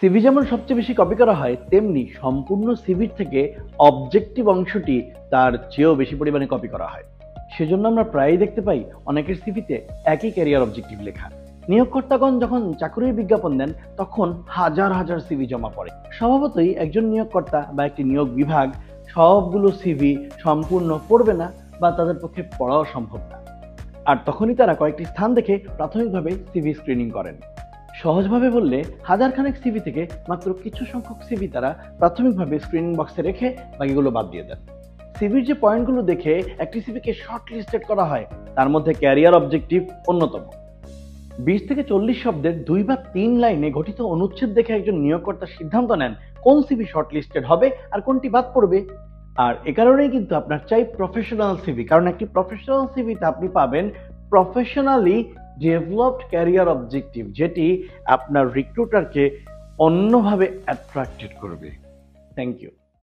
CV যেমন সবচেয়ে বেশি কপি করা হয়, তেমনি সম্পূর্ণ সিভির থেকে অবজেক্টিভ অংশটি তার চেয়েও বেশি পরিমাণে কপি করা হয়। সেজন্য আমরা প্রায়ই দেখতে পাই অনেকের সিভিতে একই ক্যারিয়ার অবজেক্টিভ লেখা। নিয়োগকর্তাগণ যখন চাকরির বিজ্ঞাপন দেন, তখন হাজার হাজার সিভি জমা পড়ে। স্বভাবতই একজন নিয়োগকর্তা বা একটি নিয়োগ বিভাগ সবগুলো সিভি সম্পূর্ণ পড়বে না, বা তাদের পক্ষে পড়াও সম্ভব না। আর তখনই তারা কয়েকটি স্থান দেখে প্রাথমিকভাবে সিভি স্ক্রিনিং করেন। সহজভাবে বললে, হাজার খানেক সিভি থেকে মাত্র কিছু সংখ্যক সিভি তারা প্রাথমিকভাবে স্ক্রিনিং বক্সে রেখে বাকিগুলো বাদ দিয়ে দেন। সিভির যে পয়েন্টগুলো দেখে একটি সিভিকে শর্ট লিস্টেড করা হয়, তার মধ্যে ক্যারিয়ার অবজেক্টিভ অন্যতম। 20 থেকে 40 শব্দের 2 বা 3 লাইনে গঠিত অনুচ্ছেদ দেখে একজন নিয়োগকর্তা সিদ্ধান্ত নেন কোন সিভি শর্ট লিস্টেড হবে আর কোনটি বাদ পড়বে। আর এ কারণেই কিন্তু আপনার চাই প্রফেশনাল সিভি, কারণ একটি প্রফেশনাল সিভিতে আপনি পাবেন প্রফেশনালি ডেভেলপড ক্যারিয়ার অবজেক্টিভ, যেটি আপনার রিক্রুটারকে অন্যভাবে অ্যাট্রাক্টেড করবে। Thank you.